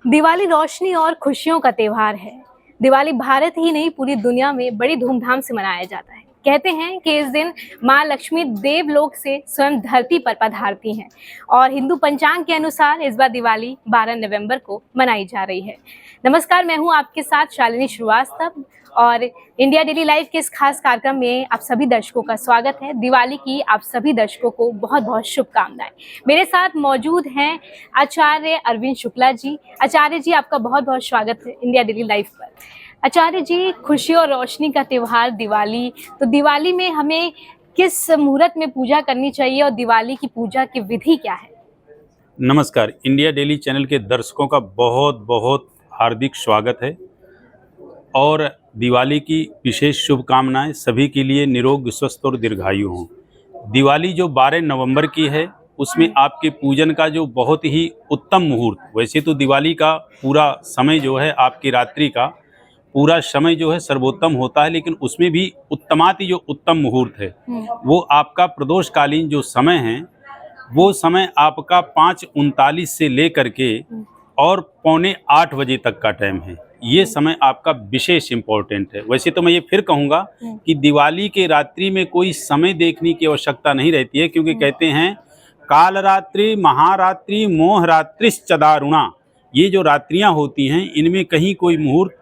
दिवाली रोशनी और खुशियों का त्योहार है। दिवाली भारत ही नहीं पूरी दुनिया में बड़ी धूमधाम से मनाया जाता है। कहते हैं कि इस दिन माँ लक्ष्मी देवलोक से स्वयं धरती पर पधारती हैं और हिंदू पंचांग के अनुसार इस बार दिवाली 12 नवंबर को मनाई जा रही है। नमस्कार, मैं हूँ आपके साथ शालिनी श्रीवास्तव और इंडिया डेली लाइव के इस खास कार्यक्रम में आप सभी दर्शकों का स्वागत है। दिवाली की आप सभी दर्शकों को बहुत बहुत शुभकामनाएं। मेरे साथ मौजूद हैं आचार्य अरविंद शुक्ला जी। आचार्य जी, आपका बहुत बहुत स्वागत है इंडिया डेली लाइव पर। आचार्य जी, खुशी और रोशनी का त्योहार दिवाली, तो दिवाली में हमें किस मुहूर्त में पूजा करनी चाहिए और दिवाली की पूजा की विधि क्या है? नमस्कार, इंडिया डेली चैनल के दर्शकों का बहुत बहुत हार्दिक स्वागत है और दिवाली की विशेष शुभकामनाएं सभी के लिए निरोग, स्वस्थ और दीर्घायु हों। दिवाली जो 12 नवंबर की है, उसमें आपके पूजन का जो बहुत ही उत्तम मुहूर्त, वैसे तो दिवाली का पूरा समय जो है, आपकी रात्रि का पूरा समय जो है सर्वोत्तम होता है, लेकिन उसमें भी उत्तमाति जो उत्तम मुहूर्त है वो आपका प्रदोषकालीन जो समय है, वो समय आपका 5:39 से लेकर के और 7:45 बजे तक का टाइम है। ये समय आपका विशेष इम्पोर्टेंट है। वैसे तो मैं ये फिर कहूँगा कि दिवाली के रात्रि में कोई समय देखने की आवश्यकता नहीं रहती है, क्योंकि कहते हैं काल रात्रि महारात्रि मोह रात्रिश्चदारुणा। ये जो रात्रियाँ होती हैं, इनमें कहीं कोई मुहूर्त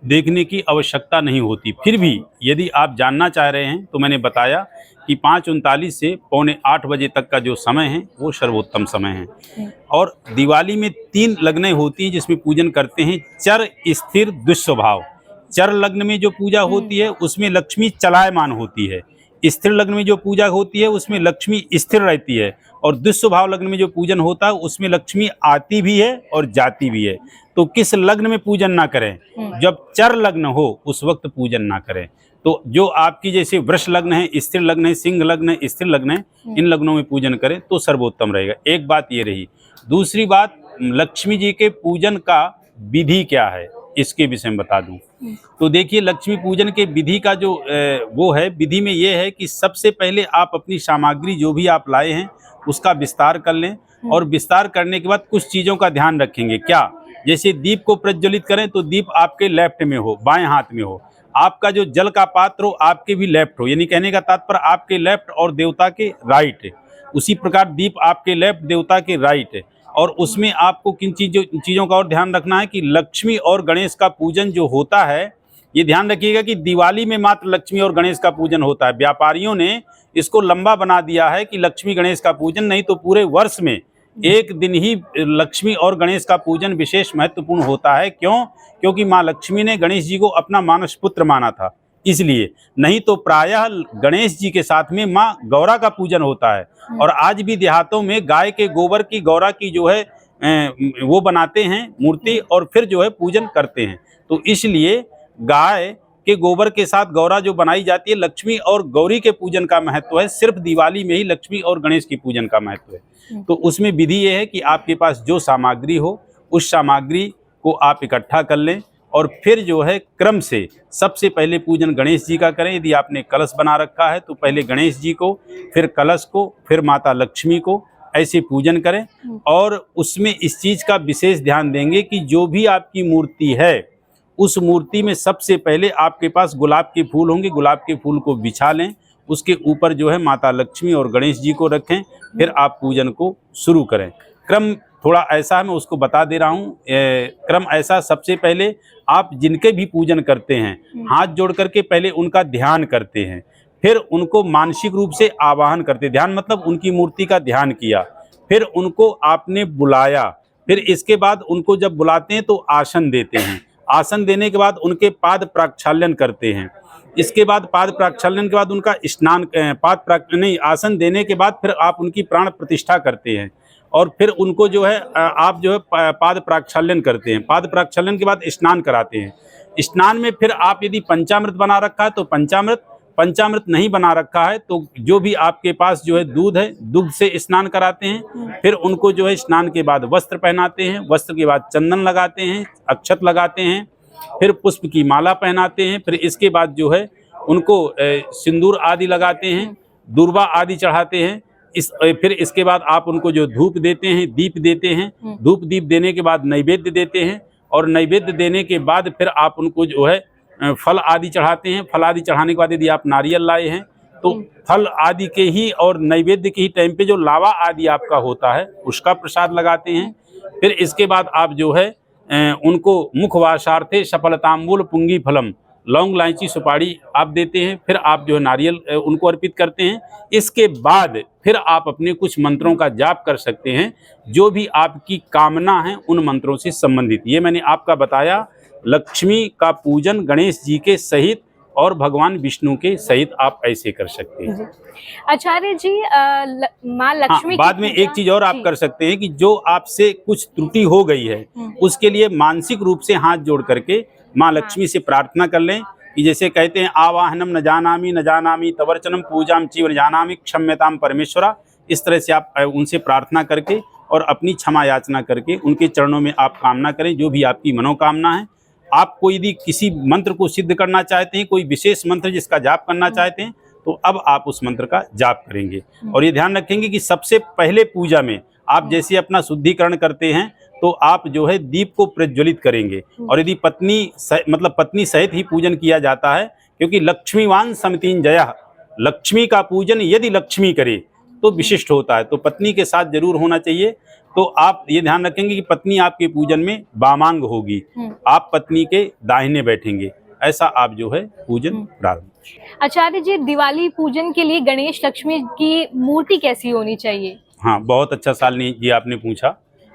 देखने की आवश्यकता नहीं होती। फिर भी यदि आप जानना चाह रहे हैं तो मैंने बताया कि 5:39 से 7:45 बजे तक का जो समय है वो सर्वोत्तम समय है। और दिवाली में 3 लग्नें होती हैं जिसमें पूजन करते हैं। चर, स्थिर, दुस्वभाव। चर लग्न में जो पूजा होती है उसमें लक्ष्मी चलायमान होती है। स्थिर लग्न में जो पूजा होती है उसमें लक्ष्मी स्थिर रहती है। और दुस्वभाव लग्न में जो पूजन होता है उसमें लक्ष्मी आती भी है और जाती भी है। तो किस लग्न में पूजन ना करें? जब चर लग्न हो उस वक्त पूजन ना करें। तो जो आपकी जैसे वृष लग्न है, स्थिर लग्न है, सिंह लग्न है, स्थिर लग्न है, इन लग्नों में पूजन करें तो सर्वोत्तम रहेगा। एक बात ये रही। दूसरी बात, लक्ष्मी जी के पूजन का विधि क्या है, इसके विषय में बता दूं। तो देखिए, लक्ष्मी पूजन के विधि का जो वो है, विधि में ये है कि सबसे पहले आप अपनी सामग्री जो भी आप लाए हैं उसका विस्तार कर लें। और विस्तार करने के बाद कुछ चीज़ों का ध्यान रखेंगे। क्या? जैसे दीप को प्रज्वलित करें तो दीप आपके लेफ्ट में हो, बाएं हाथ में हो। आपका जो जल का पात्र हो आपके भी लेफ्ट हो, यानी कहने का तात्पर्य आपके लेफ्ट और देवता के राइट है। उसी प्रकार दीप आपके लेफ्ट, देवता के राइट है। और उसमें आपको किन चीज़ों का और ध्यान रखना है कि लक्ष्मी और गणेश का पूजन जो होता है, ये ध्यान रखिएगा कि दिवाली में मात्र लक्ष्मी और गणेश का पूजन होता है। व्यापारियों ने इसको लंबा बना दिया है कि लक्ष्मी गणेश का पूजन नहीं, तो पूरे वर्ष में एक दिन ही लक्ष्मी और गणेश का पूजन विशेष महत्वपूर्ण होता है। क्यों? क्योंकि माँ लक्ष्मी ने गणेश जी को अपना मानस पुत्र माना था, इसलिए। नहीं तो प्रायः गणेश जी के साथ में माँ गौरा का पूजन होता है। और आज भी देहातों में गाय के गोबर की गौरा की जो है वो बनाते हैं मूर्ति और फिर जो है पूजन करते हैं। तो इसलिए गाय के गोबर के साथ गौरा जो बनाई जाती है, लक्ष्मी और गौरी के पूजन का महत्व है। सिर्फ दिवाली में ही लक्ष्मी और गणेश की पूजन का महत्व है। तो उसमें विधि ये है कि आपके पास जो सामग्री हो उस सामग्री को आप इकट्ठा कर लें और फिर जो है क्रम से सबसे पहले पूजन गणेश जी का करें। यदि आपने कलश बना रखा है तो पहले गणेश जी को, फिर कलश को, फिर माता लक्ष्मी को, ऐसे पूजन करें। और उसमें इस चीज़ का विशेष ध्यान देंगे कि जो भी आपकी मूर्ति है उस मूर्ति में सबसे पहले आपके पास गुलाब के फूल होंगे। गुलाब के फूल को बिछा लें, उसके ऊपर जो है माता लक्ष्मी और गणेश जी को रखें, फिर आप पूजन को शुरू करें। क्रम थोड़ा ऐसा है, मैं उसको बता दे रहा हूँ। क्रम ऐसा, सबसे पहले आप जिनके भी पूजन करते हैं हाथ जोड़ करके पहले उनका ध्यान करते हैं, फिर उनको मानसिक रूप से आवाहन करते हैं। ध्यान मतलब उनकी मूर्ति का ध्यान किया, फिर उनको आपने बुलाया, फिर इसके बाद उनको जब बुलाते हैं तो आसन देते हैं। आसन देने के बाद उनके पाद प्रक्षालन करते हैं। इसके बाद पाद प्रक्षालन के बाद उनका स्नान, आसन देने के बाद फिर आप उनकी प्राण प्रतिष्ठा करते हैं और फिर उनको जो है आप जो है पाद प्रक्षालन करते हैं। पाद प्रक्षालन के बाद स्नान कराते हैं। स्नान में फिर आप यदि पंचामृत बना रखा है तो पंचामृत नहीं बना रखा है तो जो भी आपके पास जो है दूध है, दूध से स्नान कराते हैं। फिर उनको जो है स्नान के बाद वस्त्र पहनाते हैं, वस्त्र के बाद चंदन लगाते हैं, अक्षत लगाते हैं, फिर पुष्प की माला पहनाते हैं। फिर इसके बाद जो है उनको सिंदूर आदि लगाते हैं, दूर्वा आदि चढ़ाते हैं। फिर इसके बाद आप उनको जो धूप देते हैं, दीप देते हैं, धूप दीप देने के बाद नैवेद्य देते हैं, और नैवेद्य देने के बाद फिर आप उनको जो है फल आदि चढ़ाते हैं। फल आदि चढ़ाने के बाद यदि आप नारियल लाए हैं तो फल आदि के ही और नैवेद्य के ही टाइम पे जो लावा आदि आपका होता है उसका प्रसाद लगाते हैं। फिर इसके बाद आप जो है उनको मुखवासार्थे सफलतांबूल पुंगी फलम, लौंग इलायची सुपारी आप देते हैं। फिर आप जो है नारियल उनको अर्पित करते हैं। इसके बाद फिर आप अपने कुछ मंत्रों का जाप कर सकते हैं, जो भी आपकी कामना है उन मंत्रों से संबंधित। ये मैंने आपका बताया लक्ष्मी का पूजन गणेश जी के सहित और भगवान विष्णु के सहित आप ऐसे कर सकते हैं। आचार्य जी माँ लक्ष्मी बाद में एक चीज और आप कर सकते हैं कि जो आपसे कुछ त्रुटि हो गई है उसके लिए मानसिक रूप से हाथ जोड़ करके माँ लक्ष्मी से प्रार्थना कर लें कि जैसे कहते हैं आवाहनम न जानामी तवर्चनम पूजाम चीव जानामी क्षम्यताम परमेश्वरा। इस तरह से आप उनसे प्रार्थना करके और अपनी क्षमा याचना करके उनके चरणों में आप कामना करें जो भी आपकी मनोकामना है। आप कोई यदि किसी मंत्र को सिद्ध करना चाहते हैं, कोई विशेष मंत्र जिसका जाप करना चाहते हैं, तो अब आप उस मंत्र का जाप करेंगे। और ये ध्यान रखेंगे कि सबसे पहले पूजा में आप जैसे अपना शुद्धिकरण करते हैं तो आप जो है दीप को प्रज्वलित करेंगे। और यदि पत्नी सहित ही पूजन किया जाता है, क्योंकि लक्ष्मीवान समितिन जया, लक्ष्मी का पूजन यदि लक्ष्मी करे तो विशिष्ट होता है, तो पत्नी के साथ जरूर होना चाहिए। तो आप ये ध्यान रखेंगे कि पत्नी आपके पूजन में वामांग होगी, आप पत्नी के दाहिने बैठेंगे, ऐसा आप जो है पूजन प्रारंभ। आचार्य जी दिवाली पूजन के लिए गणेश लक्ष्मी की मूर्ति कैसी होनी चाहिए? हाँ, बहुत अच्छा सालनी जी आपने पूछा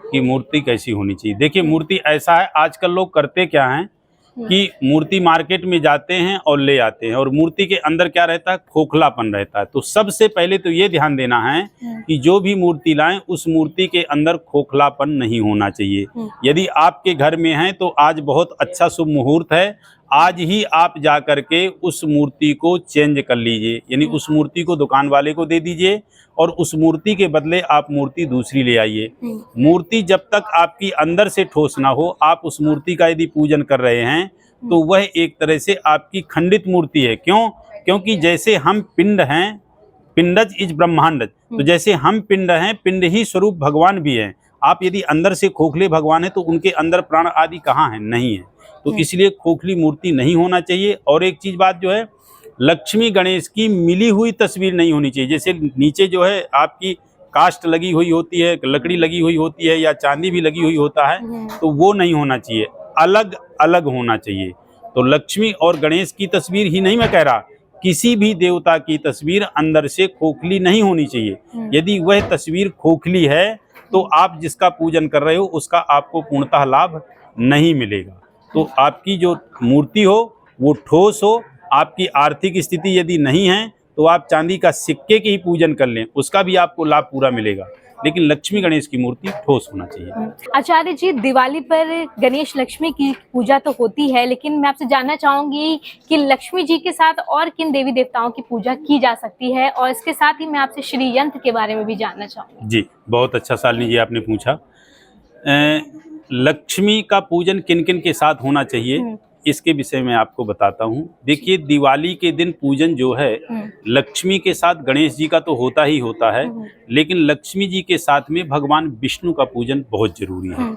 कि मूर्ति कैसी होनी चाहिए। देखिए मूर्ति ऐसा है, आजकल लोग करते क्या हैं कि मूर्ति मार्केट में जाते हैं और ले आते हैं, और मूर्ति के अंदर क्या रहता है, खोखलापन रहता है। तो सबसे पहले तो ये ध्यान देना है कि जो भी मूर्ति लाएं उस मूर्ति के अंदर खोखलापन नहीं होना चाहिए। यदि आपके घर में है तो आज बहुत अच्छा शुभ मुहूर्त है, आज ही आप जा करके उस मूर्ति को चेंज कर लीजिए, यानी उस मूर्ति को दुकान वाले को दे दीजिए और उस मूर्ति के बदले आप मूर्ति दूसरी ले आइए। मूर्ति जब तक आपकी अंदर से ठोस ना हो, आप उस मूर्ति का यदि पूजन कर रहे हैं तो वह एक तरह से आपकी खंडित मूर्ति है। क्यों? क्योंकि जैसे हम पिंड हैं, पिंडज इज ब्रह्मांडज, तो जैसे हम पिंड हैं, पिंड ही स्वरूप भगवान भी है। आप यदि अंदर से खोखले भगवान है तो उनके अंदर प्राण आदि कहाँ है? नहीं है। तो इसलिए खोखली मूर्ति नहीं होना चाहिए। और एक चीज बात जो है, लक्ष्मी गणेश की मिली हुई तस्वीर नहीं होनी चाहिए। जैसे नीचे जो है आपकी कास्ट लगी हुई होती है, लकड़ी लगी हुई होती है या चांदी भी लगी हुई होता है, तो वो नहीं होना चाहिए, अलग अलग होना चाहिए। तो लक्ष्मी और गणेश की तस्वीर ही नहीं मैं कह रहा, किसी भी देवता की तस्वीर अंदर से खोखली नहीं होनी चाहिए। यदि वह तस्वीर खोखली है तो आप जिसका पूजन कर रहे हो उसका आपको पूर्णतः लाभ नहीं मिलेगा। तो आपकी जो मूर्ति हो वो ठोस हो। आपकी आर्थिक स्थिति यदि नहीं है तो आप चांदी का सिक्के की ही पूजन कर लें, उसका भी आपको लाभ पूरा मिलेगा, लेकिन लक्ष्मी गणेश की मूर्ति ठोस होना चाहिए। आचार्य जी दिवाली पर गणेश लक्ष्मी की पूजा तो होती है, लेकिन मैं आपसे जानना चाहूंगी कि लक्ष्मी जी के साथ और किन देवी देवताओं की पूजा की जा सकती है, और इसके साथ ही मैं आपसे श्री यंत्र के बारे में भी जानना चाहूंगी। जी, बहुत अच्छा सालनी जी आपने पूछा। लक्ष्मी का पूजन किन किन के साथ होना चाहिए इसके विषय में आपको बताता हूँ। देखिए दिवाली के दिन पूजन जो है लक्ष्मी के साथ गणेश जी का तो होता ही होता है, लेकिन लक्ष्मी जी के साथ में भगवान विष्णु का पूजन बहुत जरूरी है।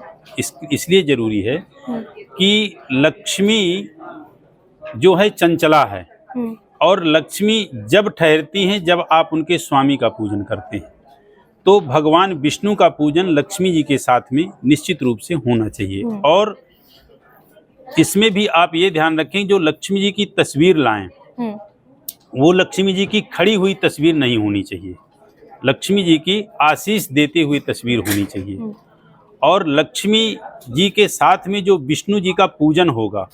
इसलिए जरूरी है कि लक्ष्मी जो है चंचला है, और लक्ष्मी जब ठहरती हैं जब आप उनके स्वामी का पूजन करते हैं। तो भगवान विष्णु का पूजन लक्ष्मी जी के साथ में निश्चित रूप से होना चाहिए। और इसमें भी आप ये ध्यान रखें, जो लक्ष्मी जी की तस्वीर लाएं वो लक्ष्मी जी की खड़ी हुई तस्वीर नहीं होनी चाहिए, लक्ष्मी जी की आशीष देते हुई तस्वीर होनी चाहिए। और लक्ष्मी जी के साथ में जो विष्णु जी का पूजन होगा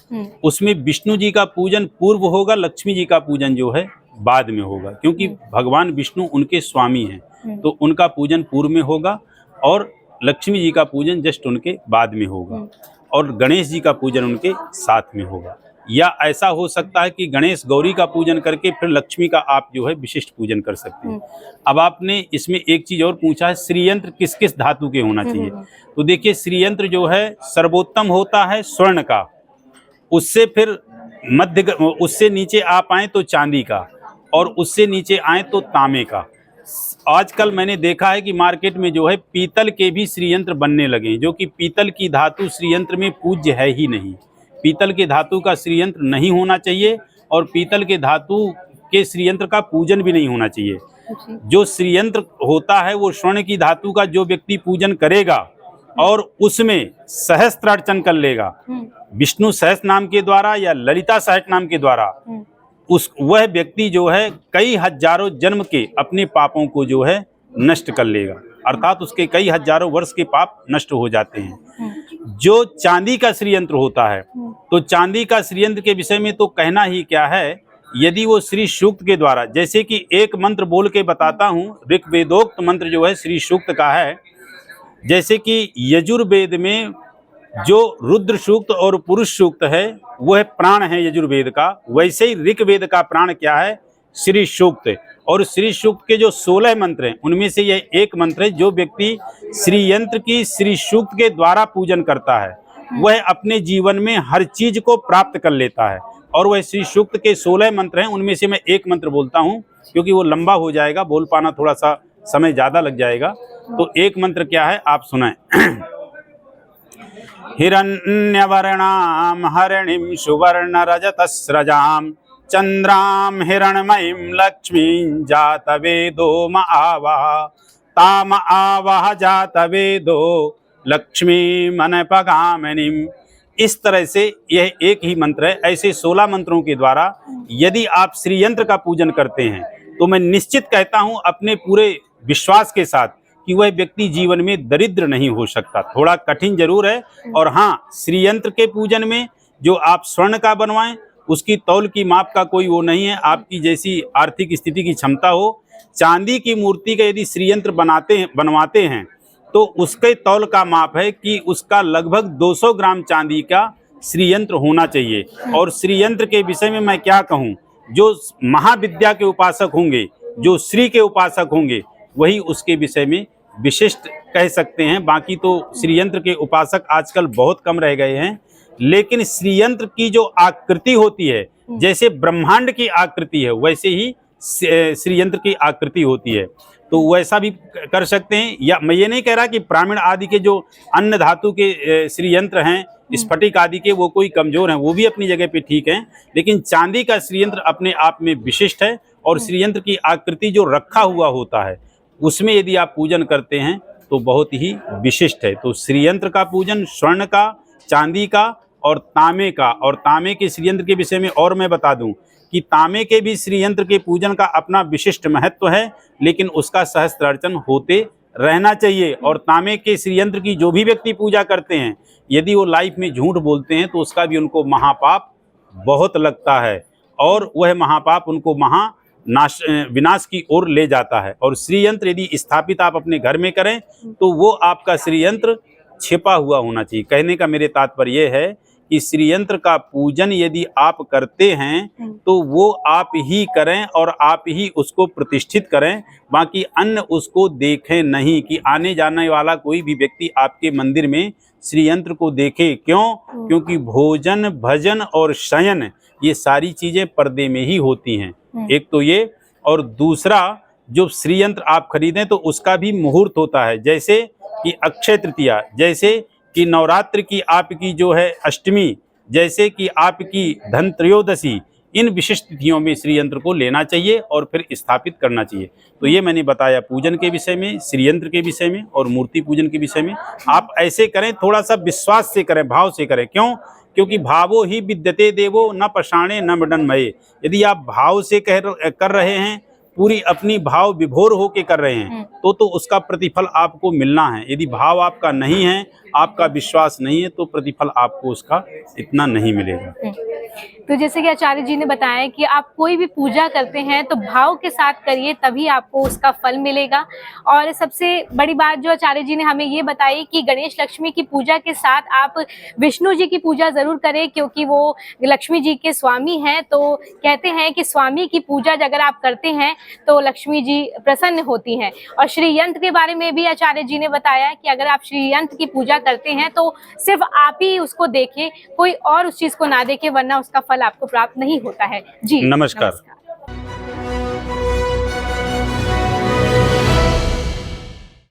उसमें विष्णु जी का पूजन पूर्व होगा, लक्ष्मी जी का पूजन जो है बाद में होगा, क्योंकि भगवान विष्णु उनके स्वामी हैं, तो उनका पूजन पूर्व में होगा और लक्ष्मी जी का पूजन जस्ट उनके बाद में होगा, और गणेश जी का पूजन उनके साथ में होगा। या ऐसा हो सकता है कि गणेश गौरी का पूजन करके फिर लक्ष्मी का आप जो है विशिष्ट पूजन कर सकते हैं। अब आपने इसमें एक चीज और पूछा है, श्रीयंत्र किस किस धातु के होना चाहिए। तो देखिए श्रीयंत्र जो है सर्वोत्तम होता है स्वर्ण का, उससे फिर उससे नीचे आप आए तो चांदी का, और उससे नीचे आए तो तांबे का। आजकल मैंने देखा है कि मार्केट में जो है पीतल के भी श्रीयंत्र बनने लगे हैं, जो कि पीतल की धातु श्रीयंत्र में पूज्य है ही नहीं। पीतल के धातु का श्रीयंत्र नहीं होना चाहिए और पीतल के धातु के श्रीयंत्र का पूजन भी नहीं होना चाहिए। जो श्रीयंत्र होता है वो स्वर्ण की धातु का जो व्यक्ति पूजन करेगा और उसमें सहस्त्र अर्चन कर लेगा, विष्णु सहस्त्र नाम के द्वारा या ललिता सहस्त्र नाम के द्वारा, वह व्यक्ति जो है कई हजारों जन्म के अपने पापों को जो है नष्ट कर लेगा, अर्थात उसके कई हजारों वर्ष के पाप नष्ट हो जाते हैं। जो चांदी का श्रीयंत्र होता है, तो चांदी का श्रीयंत्र के विषय में तो कहना ही क्या है, यदि वो श्री सूक्त के द्वारा, जैसे कि एक मंत्र बोल के बताता हूँ, ऋग्वेदोक्त मंत्र जो है श्री सूक्त का है, जैसे कि यजुर्वेद में जो रुद्र सूक्त और पुरुष सूक्त है वह प्राण है यजुर्वेद का, वैसे ही ऋग्वेद का प्राण क्या है, श्री सूक्त। और श्री सूक्त के जो 16 मंत्र हैं उनमें से यह एक मंत्र है, जो व्यक्ति श्रीयंत्र की श्री सूक्त के द्वारा पूजन करता है वह अपने जीवन में हर चीज को प्राप्त कर लेता है। और वह श्री सूक्त के 16 मंत्र हैं, उनमें से मैं एक मंत्र बोलता हूँ क्योंकि वो लंबा हो जाएगा, बोल पाना थोड़ा सा समय ज्यादा लग जाएगा। तो एक मंत्र क्या है आप सुनाएं। हिरण्यवर्णाम हरिणीं सुवर्ण रजतस्रजाम चंद्राम हिरणमयीं लक्ष्मीं जातवेदो म आवाह ताम आवाह जातवेदो लक्ष्मी मनपगामिनीं। इस तरह से यह एक ही मंत्र है। ऐसे 16 मंत्रों के द्वारा यदि आप श्रीयंत्र का पूजन करते हैं तो मैं निश्चित कहता हूं अपने पूरे विश्वास के साथ कि वह व्यक्ति जीवन में दरिद्र नहीं हो सकता। थोड़ा कठिन जरूर है, और हाँ, श्रीयंत्र के पूजन में जो आप स्वर्ण का बनवाएं उसकी तौल की माप का कोई वो नहीं है, आपकी जैसी आर्थिक स्थिति की क्षमता हो। चांदी की मूर्ति का यदि श्रीयंत्र बनवाते हैं तो उसके तौल का माप है कि उसका लगभग 200 ग्राम चांदी का श्रीयंत्र होना चाहिए। और श्रीयंत्र के विषय में मैं क्या कहूँ, जो महाविद्या के उपासक होंगे, जो श्री के उपासक होंगे, वही उसके विषय में विशिष्ट कह सकते हैं। बाकी तो श्रीयंत्र के उपासक आजकल बहुत कम रह गए हैं। लेकिन श्रीयंत्र की जो आकृति होती है, जैसे ब्रह्मांड की आकृति है वैसे ही श्रीयंत्र की आकृति होती है, तो वैसा भी कर सकते हैं। या मैं ये नहीं कह रहा कि ब्राह्मण आदि के जो अन्य धातु के श्रीयंत्र हैं, स्फटिक आदि के, वो कोई कमजोर हैं, वो भी अपनी जगह पे ठीक हैं। लेकिन चांदी का श्रीयंत्र अपने आप में विशिष्ट है, और श्रीयंत्र की आकृति जो रखा हुआ होता है उसमें यदि आप पूजन करते हैं तो बहुत ही विशिष्ट है। तो श्रीयंत्र का पूजन स्वर्ण का, चांदी का और तांबे का, और तांबे के श्रीयंत्र के विषय में और मैं बता दूं कि तांबे के भी श्रीयंत्र के पूजन का अपना विशिष्ट महत्व है, लेकिन उसका सहस्त्र अर्चन होते रहना चाहिए। और तांबे के श्रीयंत्र की जो भी व्यक्ति पूजा करते हैं, यदि वो लाइफ में झूठ बोलते हैं तो उसका भी उनको महापाप बहुत लगता है, और वह महापाप उनको विनाश की ओर ले जाता है। और श्रीयंत्र यदि स्थापित आप अपने घर में करें तो वो आपका श्रीयंत्र छिपा हुआ होना चाहिए। कहने का मेरे तात्पर्य यह है कि श्रीयंत्र का पूजन यदि आप करते हैं तो वो आप ही करें और आप ही उसको प्रतिष्ठित करें, बाकी अन्य उसको देखें नहीं कि आने जाने वाला कोई भी व्यक्ति आपके मंदिर में श्रीयंत्र को देखे। क्यों? क्योंकि भोजन, भजन और शयन ये सारी चीजें पर्दे में ही होती हैं। एक तो ये, और दूसरा जो श्रीयंत्र आप खरीदें तो उसका भी मुहूर्त होता है, जैसे कि अक्षय तृतीया, जैसे कि नवरात्र की आपकी जो है अष्टमी, जैसे कि आपकी धन त्रयोदशी, इन विशिष्ट तिथियों में श्रीयंत्र को लेना चाहिए और फिर स्थापित करना चाहिए। तो ये मैंने बताया पूजन के विषय में, श्रीयंत्र के विषय में और मूर्ति पूजन के विषय में। आप ऐसे करें, थोड़ा सा विश्वास से करें, भाव से करें। क्यों? क्योंकि भावो ही विद्यते देवो न पषाणे न मृडन्मये। यदि आप भाव से कर रहे हैं, पूरी अपनी भाव विभोर होके कर रहे हैं, तो उसका प्रतिफल आपको मिलना है। यदि भाव आपका नहीं है, आपका विश्वास नहीं है, तो प्रतिफल आपको उसका इतना नहीं मिलेगा। तो जैसे कि आचार्य जी ने बताया कि आप कोई भी पूजा करते हैं तो भाव के साथ करिए, तभी आपको उसका फल मिलेगा। और सबसे बड़ी बात जो आचार्य जी ने हमें ये बताई कि गणेश लक्ष्मी की पूजा के साथ आप विष्णु जी की पूजा जरूर करें, क्योंकि वो लक्ष्मी जी के स्वामी हैं। तो कहते हैं कि स्वामी की पूजा अगर आप करते हैं तो लक्ष्मी जी प्रसन्न होती हैं। और श्रीयंत्र के बारे में भी आचार्य जी ने बताया कि अगर आप श्रीयंत्र की पूजा करते हैं तो सिर्फ आप ही उसको देखें, कोई और उस चीज को ना देखे, वरना उसका फल आपको प्राप्त नहीं होता है। जी नमस्कार।